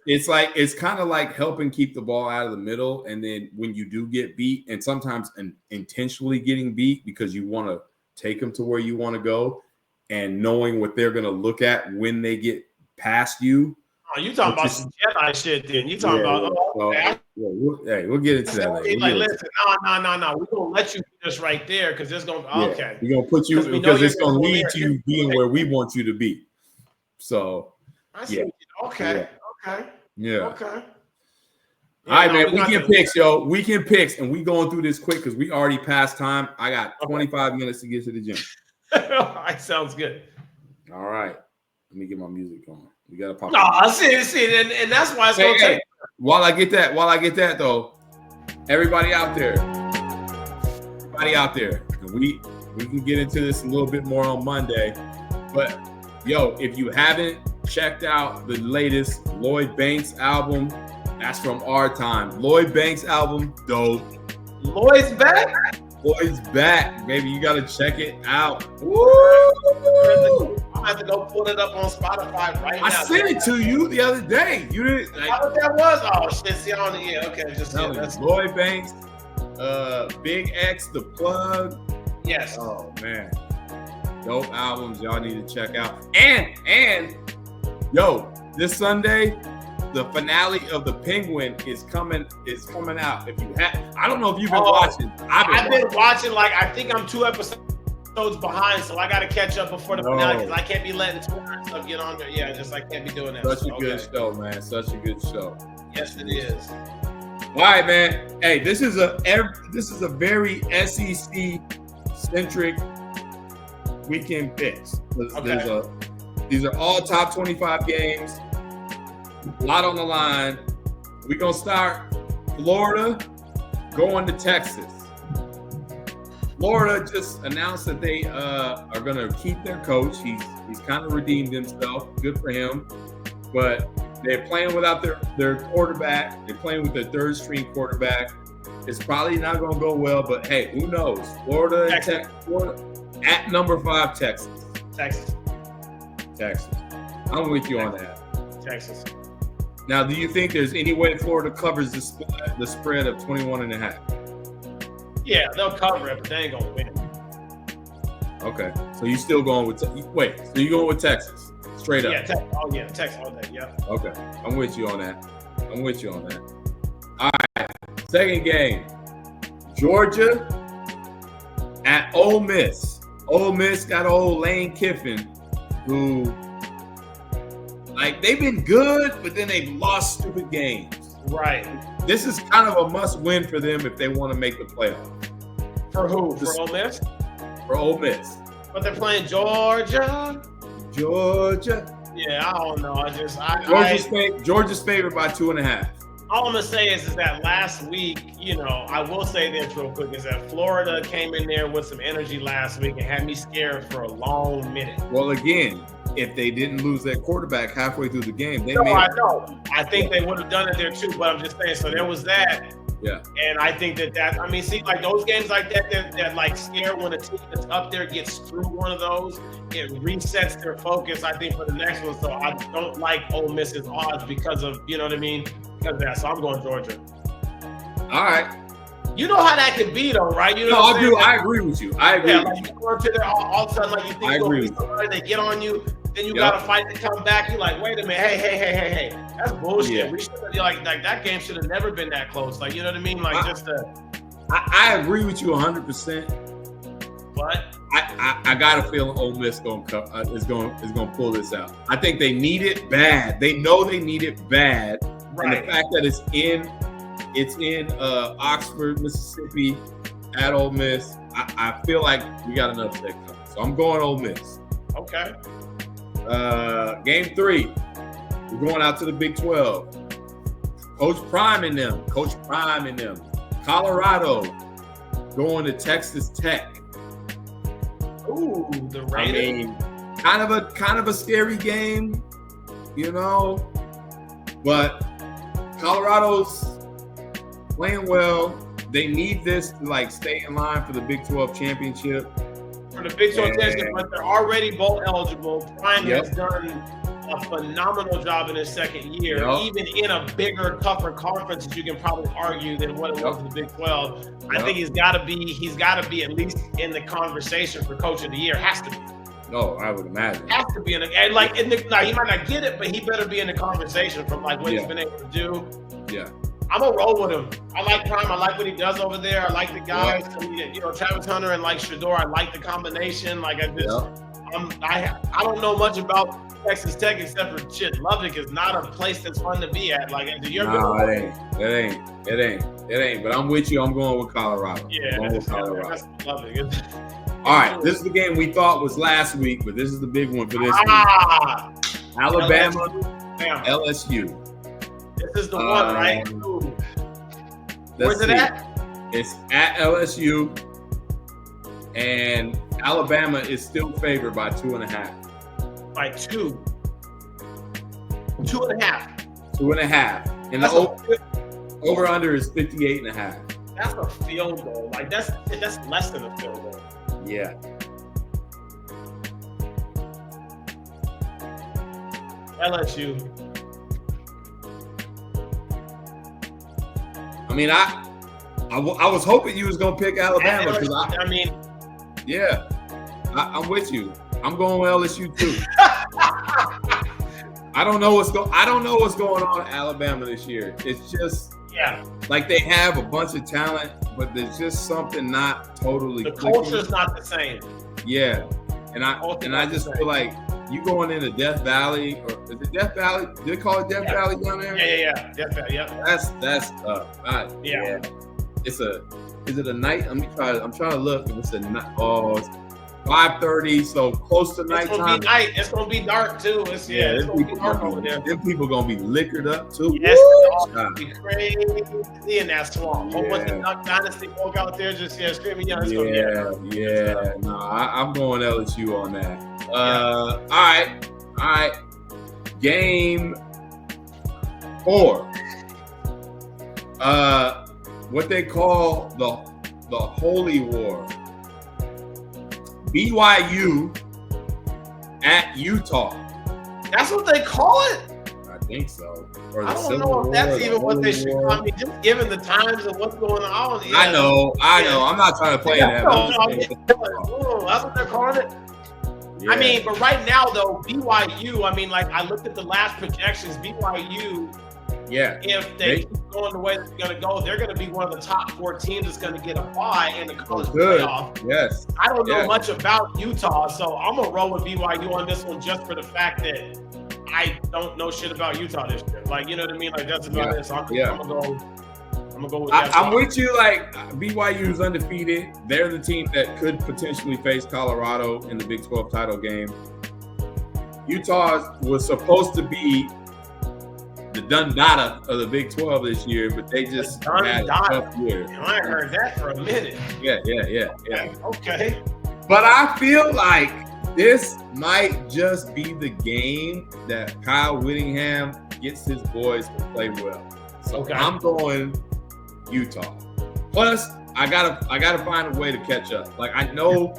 A: it's kind of like helping keep the ball out of the middle, and then when you do get beat, and sometimes intentionally getting beat because you want to take them to where you want to go, and knowing what they're going to look at when they get past you,
B: Oh, you talking about some Jedi shit then. You talking about,
A: we'll get into that later.
B: Like, listen, no. We're going to let you do this right there because it's going to, okay.
A: We're going to put you, because it's going to lead to you being where we want you to be. So,
B: Okay.
A: Yeah.
B: Okay.
A: All right, man. Weekend picks, yo. Weekend picks, and we going through this quick because we already passed time. I got 25 minutes to get to the gym.
B: All right, sounds good.
A: All right. Let me get my music going. We got to pop.
B: No, I see it, and that's why it's going to take.
A: While I get that, though, everybody out there, and we can get into this a little bit more on Monday, but yo, if you haven't checked out the latest Lloyd Banks album, that's from our time. Lloyd Banks album, dope.
B: Lloyd's back?
A: Lloyd's back, baby. You gotta check it out. Woo!
B: I'm gonna have to go pull it up on Spotify right now.
A: I sent it to you the other day. You didn't like
B: how that was? Oh shit, see on the okay, just
A: that's Lloyd Banks, Big X, The Plug.
B: Yes.
A: Oh man. Dope albums y'all need to check out. And yo, this Sunday, the finale of The Penguin is coming out. If you have, I don't know if you've been watching.
B: I've been watching. Like, I think I'm 2 episodes behind, so I got to catch up before the finale because I can't be letting Twitter and stuff get on there. Yeah, I can't be doing that.
A: Such a good show, man. Such a good show.
B: Yes, it is.
A: All right, man. Hey, this is a very SEC centric weekend picks. Okay. These are all top 25 games. A lot on the line. We're going to start Florida going to Texas. Florida just announced that they are going to keep their coach. He's kind of redeemed himself. Good for him. But they're playing without their quarterback. They're playing with their third-string quarterback. It's probably not going to go well, but hey, who knows? Florida at number 5, Texas. I'm with you on that.
B: Texas.
A: Now, do you think there's any way Florida covers the spread of 21.5?
B: Yeah, they'll cover it, but they ain't gonna win.
A: Okay, so you still going with so you going with Texas straight up?
B: Yeah, Texas all day. Yeah.
A: Okay, I'm with you on that. All right, second game, Georgia at Ole Miss. Ole Miss got old Lane Kiffin, who. Like, they've been good, but then they've lost stupid games.
B: Right.
A: This is kind of a must-win for them if they want to make the playoffs.
B: For who? For Ole Miss?
A: For Ole Miss.
B: But they're playing Georgia. Yeah, I don't know.
A: Georgia's favored by 2.5.
B: All I'm going to say is that last week, I will say this real quick, is that Florida came in there with some energy last week and had me scared for a long minute.
A: Well, again, if they didn't lose their quarterback halfway through the game,
B: I know. I think they would have done it there too, but I'm just saying. So there was that.
A: Yeah.
B: And I think see, like those games like that like scare when a team that's up there gets through one of those, it resets their focus, I think, for the next one. So I don't like Ole Miss's odds because of, you know what I mean? Because of that. So I'm going Georgia.
A: All right.
B: You know how that could be, though, right? You know
A: I do. I agree with you.
B: Like you go into there all of a sudden, like you think you're going to be somebody, they get on you, then you got to fight to come back. You're like, wait a minute, hey, that's bullshit.
A: Yeah.
B: We should have like that game should have never been that close. Like, you know what I mean? Like
A: I agree with you 100%.
B: But
A: I got a feeling Ole Miss is going to pull this out. I think they need it bad. They know they need it bad. Right. And the fact that it's in Oxford, Mississippi, at Ole Miss. I feel like we got an upset coming. So I'm going Ole Miss.
B: Okay.
A: Game 3. We're going out to the Big 12. Coach Prime and them. Colorado going to Texas Tech.
B: Ooh, the Raiders.
A: I mean, kind of a scary game, but Colorado's playing well. They need this to stay in line for the Big 12 championship.
B: For the Big 12 championship, but they're already bowl eligible. Prime has done a phenomenal job in his second year, even in a bigger, tougher conference, as you can probably argue, than what it was in the Big 12. I think he's got to be at least in the conversation for Coach of the Year. Has to be.
A: No, I would imagine.
B: Has to be in the and like in the, now he might not get it, but he better be in the conversation from like what he's
A: Yeah.
B: been able to do.
A: Yeah.
B: I'm gonna roll with him. I like Prime. I like what he does over there. I like the guys. You know, Travis Hunter and like Shedeur. I like the combination. Like I just, I don't know much about Texas Tech except for shit. Lubbock is not a place that's fun to be at. Like, do you ever?
A: No, it ain't. But I'm with you. I'm going with Colorado.
B: Yeah,
A: I'm going with Colorado.
B: that's Lubbock.
A: All right, this is the game we thought was last week, but this is the big one for this week. Alabama, LSU.
B: This is the one, right? Ooh. Where's it at?
A: It's at LSU, and Alabama is still favored by 2.5.
B: By 2. 2.5.
A: 2.5. And the over under is 58.5.
B: That's a field goal. Like that's less than a field goal.
A: Yeah.
B: LSU.
A: I mean, I was hoping you was gonna pick Alabama because I'm with you. I'm going with LSU too. I don't know what's going on in Alabama this year. It's just like they have a bunch of talent, but there's just something not totally.
B: The culture's not the same.
A: Yeah, and I just feel like you going into Death Valley, or is it Death Valley? Do they call it Death Valley down there?
B: Yeah. Death Valley. Yep.
A: That's yeah. Is it a night? I'm trying to look. If it's a night. Oh, it's 5:30, so close to nighttime.
B: It's gonna be night. It's gonna be dark too. It's gonna be dark over there.
A: Them people gonna be liquored up too.
B: Yes, it's gonna be crazy in that swamp. Whole bunch of Duck Dynasty folk out there just screaming.
A: No, I'm going LSU on that. All right. Game 4. What they call the Holy War. BYU at Utah.
B: That's what they call it?
A: I think so. Or
B: I don't know if that's even what they should call. I mean, just given the times and what's going on. Yeah.
A: I know. I'm not trying to play that.
B: That's what they're calling it. Yeah. I mean, but right now though, BYU. I mean, like I looked at the last projections. BYU.
A: Yeah.
B: If they keep going the way they're going to go, they're going to be one of the top 4 teams that's going to get a bye in the college playoff.
A: Yes.
B: I don't know much about Utah, so I'm going to roll with BYU on this one just for the fact that I don't know shit about Utah this year. Like, you know what I mean? Like, that's about it. So I'm going to go with that.
A: I'm with you. Like, BYU is undefeated. They're the team that could potentially face Colorado in the Big 12 title game. Utah was supposed to be the Dundada of the Big 12 this year, but they just had a tough year.
B: I ain't heard that for a minute.
A: Yeah.
B: Okay.
A: But I feel like this might just be the game that Kyle Whittingham gets his boys to play well. So I'm going Utah. Plus, I gotta find a way to catch up. Like I know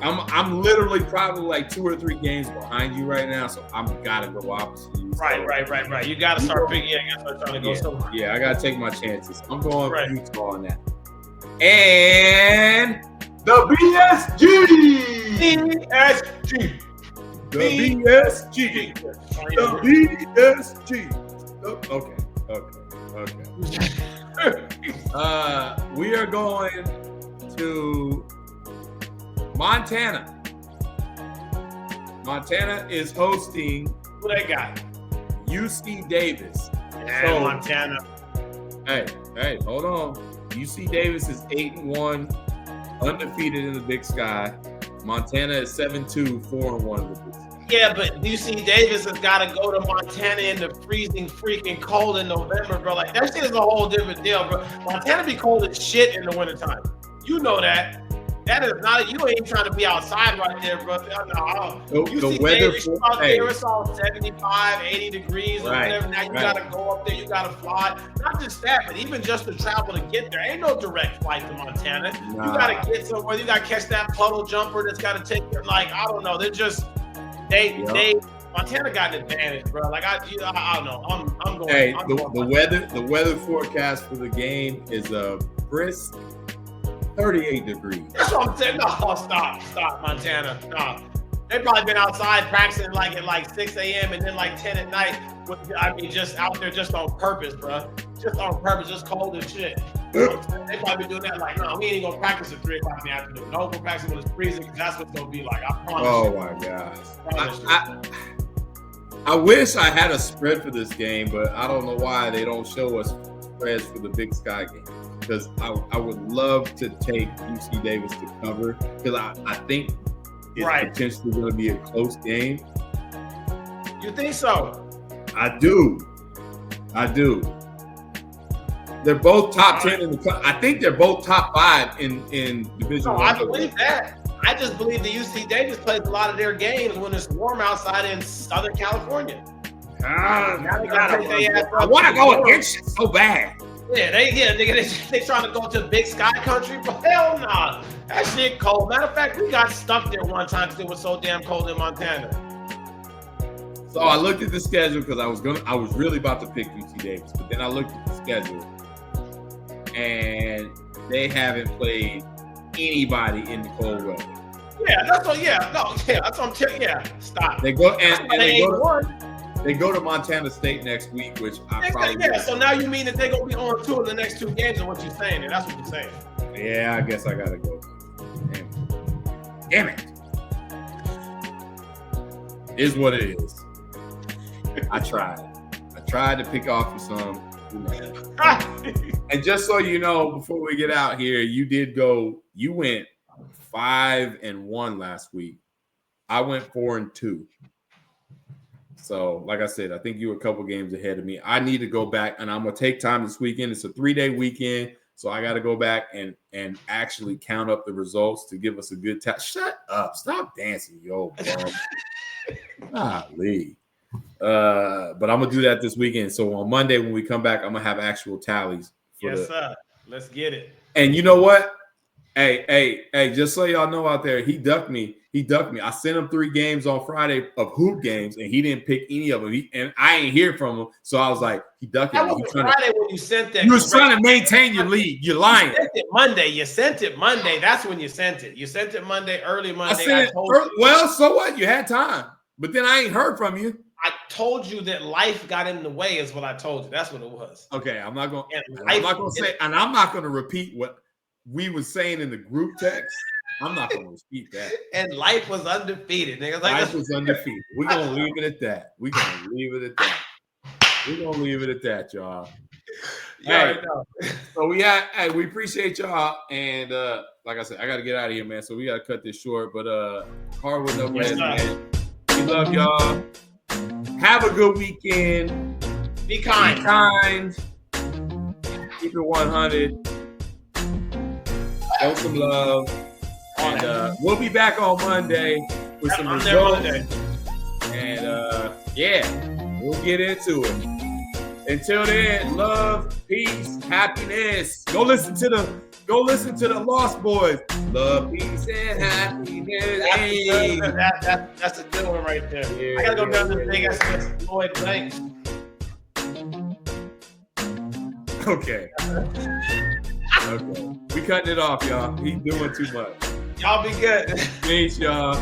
A: I'm literally probably like 2 or 3 games behind you right now, so I'm gotta go opposite you.
B: Right. You gotta start picking. I gotta start trying to go somewhere.
A: Yeah, I gotta take my chances. I'm going for Utah on that. And the BSG. The BSG. Okay. We are going to Montana. Montana is hosting.
B: Who they got?
A: UC Davis.
B: So, Montana.
A: Hey, hold on. UC Davis is 8-1, undefeated in the Big Sky. Montana is 7-2, 4-1 in the Big Sky.
B: Yeah, but UC Davis has got to go to Montana in the freezing freaking cold in November, bro. Like, that shit is a whole different deal, bro. Montana be cold as shit in the wintertime. You know that. That is not, you ain't trying to be outside right there, bro. No.
A: The weather
B: out there, it's all 75, 80 degrees or whatever. Now you got to go up there, you got to fly. Not just that, but even just to travel to get there. Ain't no direct flight to Montana. Nah. You got to get somewhere. You got to catch that puddle jumper that's got to take you, like, I don't know. They're just, Montana got an advantage, bro. Like, I don't know. I'm going.
A: Hey, the weather forecast for the game is brisk 38 degrees.
B: That's what I'm saying. No, stop, Montana. No. They've probably been outside practicing like at like 6 a.m. and then like 10 at night. Just out there just on purpose, bro. Just on purpose, just cold as shit. They probably been doing that like, no, we ain't gonna practice at 3 o'clock in the afternoon. No, we're practicing when it's freezing because that's what's gonna be like. I promise.
A: Oh my gosh. I wish I had a spread for this game, but I don't know why they don't show us spreads for the Big Sky game. Because I would love to take UC Davis to cover because I think it's potentially going to be a close game.
B: You think so?
A: I do. They're both top 10 in the. I think they're both top 5 in Division
B: No,
A: I.
B: I believe that. I just believe the UC Davis plays a lot of their games when it's warm outside in Southern California.
A: I want to go against it so bad.
B: Yeah, nigga, they trying to go to Big Sky country, but hell nah. That shit cold. Matter of fact, we got stuck there one time because it was so damn cold in Montana.
A: So I looked at the schedule because I was really about to pick UC Davis, but then I looked at the schedule and they haven't played anybody in the cold weather.
B: Yeah, that's what. That's what I'm telling. Yeah, stop.
A: They go They go to Montana State next week, which I probably.
B: Yeah, so now you mean that they're gonna be on 2 of the next 2 games, and what you're saying, and that's what you're saying.
A: Yeah, I guess I gotta go. Damn it! Is what it is. I tried to pick off for some. And just so you know, before we get out here, you went 5-1 last week. I went 4-2. So, like I said, I think you were a couple games ahead of me. I need to go back, and I'm going to take time this weekend. It's a 3-day weekend, so I got to go back and actually count up the results to give us a good time. Shut up. Stop dancing, yo, bro. Golly. But I'm going to do that this weekend. So, on Monday when we come back, I'm going to have actual tallies.
B: Yes, sir. Let's get it.
A: And you know what? Hey, just so y'all know out there, he ducked me. I sent him 3 games on Friday of hoop games, and he didn't pick any of them. And I ain't hear from him. So I was like, he ducked me.
B: That was Friday when you sent that.
A: You was trying to maintain your lead. You're lying.
B: You sent it Monday. That's when you sent it. You sent it Monday, early Monday.
A: Well, so what? You had time. But then I ain't heard from you.
B: I told you that life got in the way is what I told you. That's what it was.
A: Okay, I'm not going to repeat what we were saying in the group text. I'm not going to repeat that.
B: And life was undefeated, nigga.
A: Life was undefeated. We're going to leave it at that. We're going to leave it at that, y'all. So we appreciate y'all. And like I said, I got to get out of here, man. So we got to cut this short. But Hardwood Knuckleheads, man. We love y'all. Have a good weekend.
B: Be kind.
A: Keep it 100. Show some love. And we'll be back on Monday with some results. And we'll get into it. Until then, love, peace, happiness. Go listen to the Lost Boys. Love, peace, and happiness. Hey.
B: That's a good one right there. Yeah, I gotta go down to the thing. That's Lloyd Banks.
A: Okay. We cutting it off, y'all. He's doing too much.
B: Y'all be good.
A: Peace, y'all.